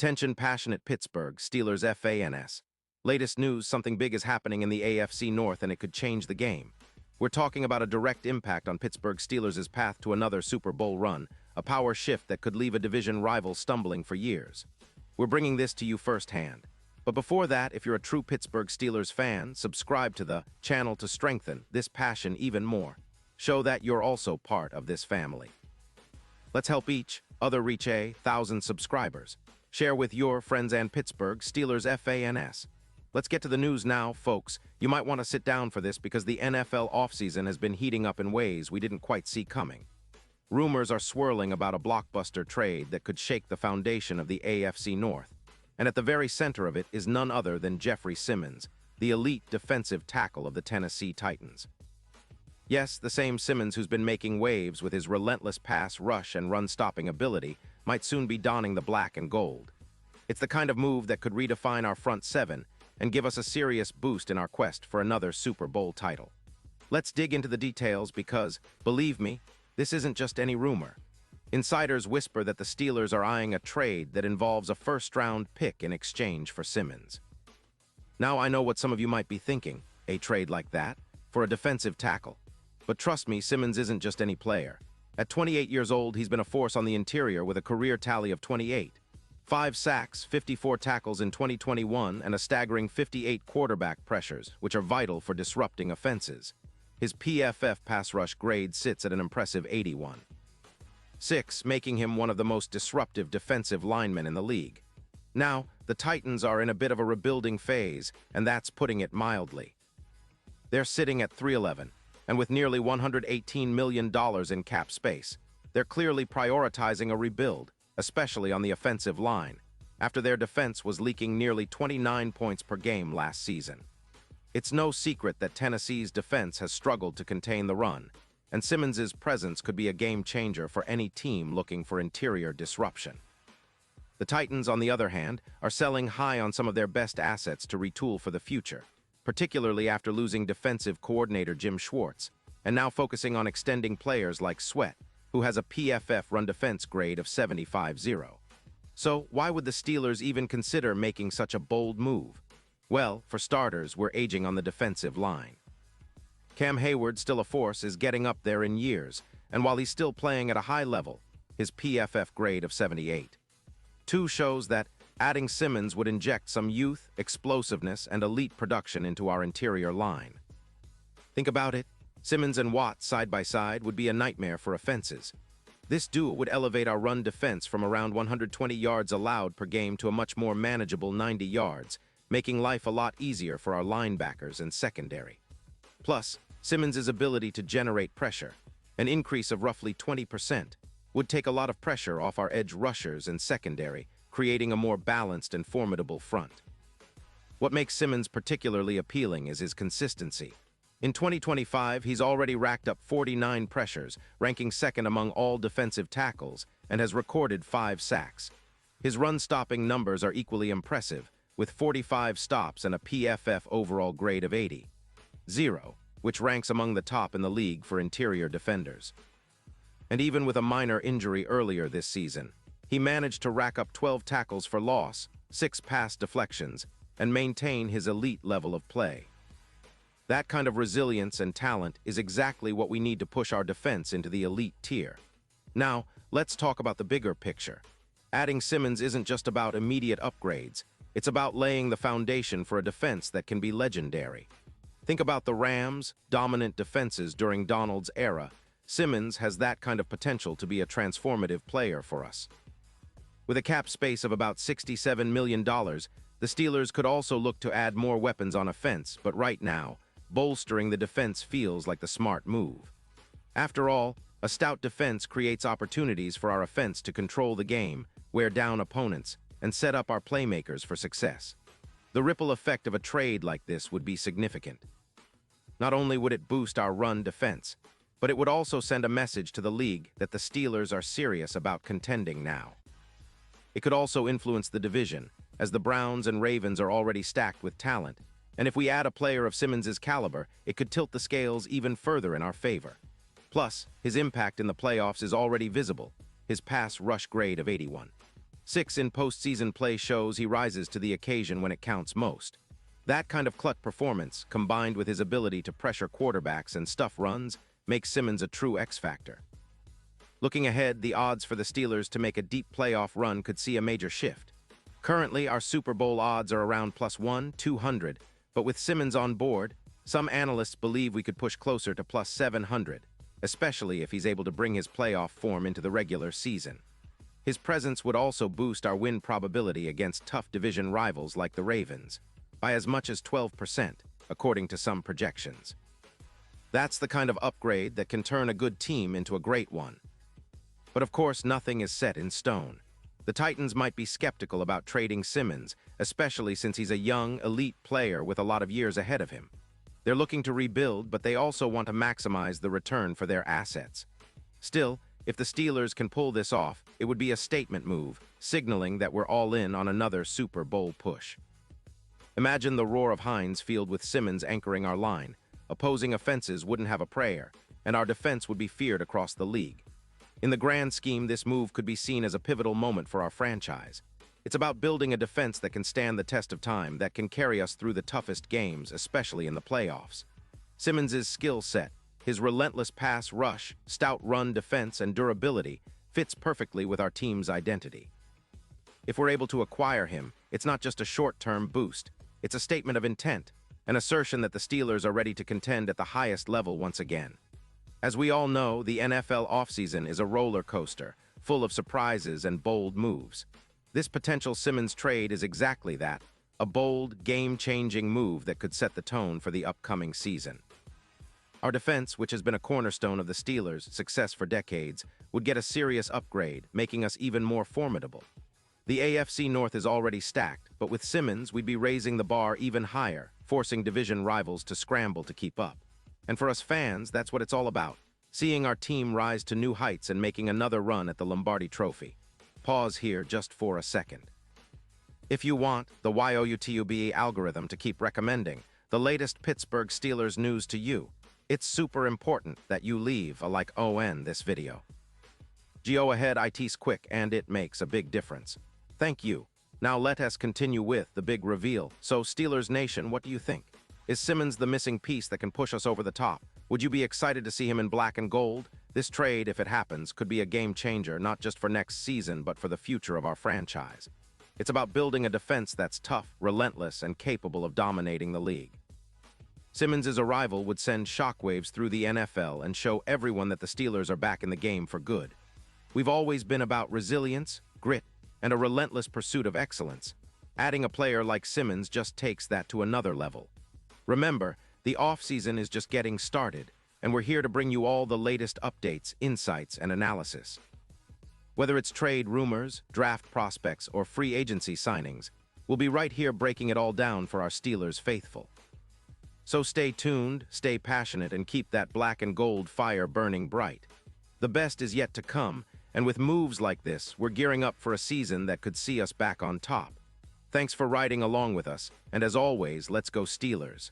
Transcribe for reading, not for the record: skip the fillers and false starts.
Attention passionate Pittsburgh Steelers fans. Latest news, something big is happening in the AFC North and it could change the game. We're talking about a direct impact on Pittsburgh Steelers' path to another Super Bowl run, a power shift that could leave a division rival stumbling for years. We're bringing this to you firsthand. But before that, if you're a true Pittsburgh Steelers fan, subscribe to the channel to strengthen this passion even more. Show that you're also part of this family. Let's help each other reach 1,000 subscribers. Share with your friends and Pittsburgh Steelers fans. Let's get to the news now, folks. You might want to sit down for this because the NFL offseason has been heating up in ways we didn't quite see coming. Rumors are swirling about a blockbuster trade that could shake the foundation of the AFC North. And at the very center of it is none other than Jeffrey Simmons, the elite defensive tackle of the Tennessee Titans. Yes, the same Simmons who's been making waves with his relentless pass, rush, and run-stopping ability might soon be donning the black and gold. It's the kind of move that could redefine our front seven and give us a serious boost in our quest for another Super Bowl title. Let's dig into the details because, believe me, this isn't just any rumor. Insiders whisper that the Steelers are eyeing a trade that involves a first-round pick in exchange for Simmons. Now I know what some of you might be thinking, a trade like that, for a defensive tackle. But trust me, Simmons isn't just any player. At 28 years old, he's been a force on the interior with a career tally of 28. 5 sacks, 54 tackles in 2021, and a staggering 58 quarterback pressures, which are vital for disrupting offenses. His PFF pass rush grade sits at an impressive 81.6, making him one of the most disruptive defensive linemen in the league. Now, the Titans are in a bit of a rebuilding phase, and that's putting it mildly. They're sitting at 3-11. And with nearly $118 million in cap space, they're clearly prioritizing a rebuild, especially on the offensive line, after their defense was leaking nearly 29 points per game last season. It's no secret that Tennessee's defense has struggled to contain the run, and Simmons' presence could be a game-changer for any team looking for interior disruption. The Titans, on the other hand, are selling high on some of their best assets to retool for the future, particularly after losing defensive coordinator Jim Schwartz, and now focusing on extending players like Sweat, who has a PFF run defense grade of 75.0. So why would the Steelers even consider making such a bold move? Well, for starters, we're aging on the defensive line. Cam Hayward, still a force, is getting up there in years, and while he's still playing at a high level, his PFF grade of 78. 2 shows that adding Simmons would inject some youth, explosiveness, and elite production into our interior line. Think about it. Simmons and Watt side by side would be a nightmare for offenses. This duo would elevate our run defense from around 120 yards allowed per game to a much more manageable 90 yards, making life a lot easier for our linebackers and secondary. Plus, Simmons' ability to generate pressure, an increase of roughly 20%, would take a lot of pressure off our edge rushers and secondary, creating a more balanced and formidable front. What makes Simmons particularly appealing is his consistency. In 2025, he's already racked up 49 pressures, ranking second among all defensive tackles, and has recorded 5 sacks. His run-stopping numbers are equally impressive, with 45 stops and a PFF overall grade of 80.0, which ranks among the top in the league for interior defenders. And even with a minor injury earlier this season, he managed to rack up 12 tackles for loss, 6 pass deflections, and maintain his elite level of play. That kind of resilience and talent is exactly what we need to push our defense into the elite tier. Now, let's talk about the bigger picture. Adding Simmons isn't just about immediate upgrades. It's about laying the foundation for a defense that can be legendary. Think about the Rams' dominant defenses during Donald's era. Simmons has that kind of potential to be a transformative player for us. With a cap space of about $67 million, the Steelers could also look to add more weapons on offense, but right now, bolstering the defense feels like the smart move. After all, a stout defense creates opportunities for our offense to control the game, wear down opponents, and set up our playmakers for success. The ripple effect of a trade like this would be significant. Not only would it boost our run defense, but it would also send a message to the league that the Steelers are serious about contending now. It could also influence the division, as the Browns and Ravens are already stacked with talent, and if we add a player of Simmons' caliber, it could tilt the scales even further in our favor. Plus, his impact in the playoffs is already visible, his pass rush grade of 81. 6 in postseason play shows he rises to the occasion when it counts most. That kind of clutch performance, combined with his ability to pressure quarterbacks and stuff runs, makes Simmons a true X-factor. Looking ahead, the odds for the Steelers to make a deep playoff run could see a major shift. Currently, our Super Bowl odds are around +1/200, but with Simmons on board, some analysts believe we could push closer to +700, especially if he's able to bring his playoff form into the regular season. His presence would also boost our win probability against tough division rivals like the Ravens, by as much as 12%, according to some projections. That's the kind of upgrade that can turn a good team into a great one. But of course, nothing is set in stone. The Titans might be skeptical about trading Simmons, especially since he's a young, elite player with a lot of years ahead of him. They're looking to rebuild, but they also want to maximize the return for their assets. Still, if the Steelers can pull this off, it would be a statement move, signaling that we're all in on another Super Bowl push. Imagine the roar of Heinz Field with Simmons anchoring our line. Opposing offenses wouldn't have a prayer, and our defense would be feared across the league. In the grand scheme, this move could be seen as a pivotal moment for our franchise. It's about building a defense that can stand the test of time, that can carry us through the toughest games, especially in the playoffs. Simmons' skill set, his relentless pass rush, stout run defense, and durability fits perfectly with our team's identity. If we're able to acquire him, it's not just a short-term boost. It's a statement of intent, an assertion that the Steelers are ready to contend at the highest level once again. As we all know, the NFL offseason is a roller coaster, full of surprises and bold moves. This potential Simmons trade is exactly that, a bold, game-changing move that could set the tone for the upcoming season. Our defense, which has been a cornerstone of the Steelers' success for decades, would get a serious upgrade, making us even more formidable. The AFC North is already stacked, but with Simmons, we'd be raising the bar even higher, forcing division rivals to scramble to keep up. And for us fans, that's what it's all about, seeing our team rise to new heights and making another run at the Lombardi Trophy. Pause here just for a second. If you want the YouTube algorithm to keep recommending the latest Pittsburgh Steelers news to you, it's super important that you leave a like on this video. Go ahead, it's quick and it makes a big difference. Thank you. Now let us continue with the big reveal. So Steelers Nation, what do you think? Is Simmons the missing piece that can push us over the top? Would you be excited to see him in black and gold? This trade, if it happens, could be a game changer, not just for next season, but for the future of our franchise. It's about building a defense that's tough, relentless, and capable of dominating the league. Simmons' arrival would send shockwaves through the NFL and show everyone that the Steelers are back in the game for good. We've always been about resilience, grit, and a relentless pursuit of excellence. Adding a player like Simmons just takes that to another level. Remember, the offseason is just getting started, and we're here to bring you all the latest updates, insights, and analysis. Whether it's trade rumors, draft prospects, or free agency signings, we'll be right here breaking it all down for our Steelers faithful. So stay tuned, stay passionate, and keep that black and gold fire burning bright. The best is yet to come, and with moves like this, we're gearing up for a season that could see us back on top. Thanks for riding along with us, and as always, let's go Steelers.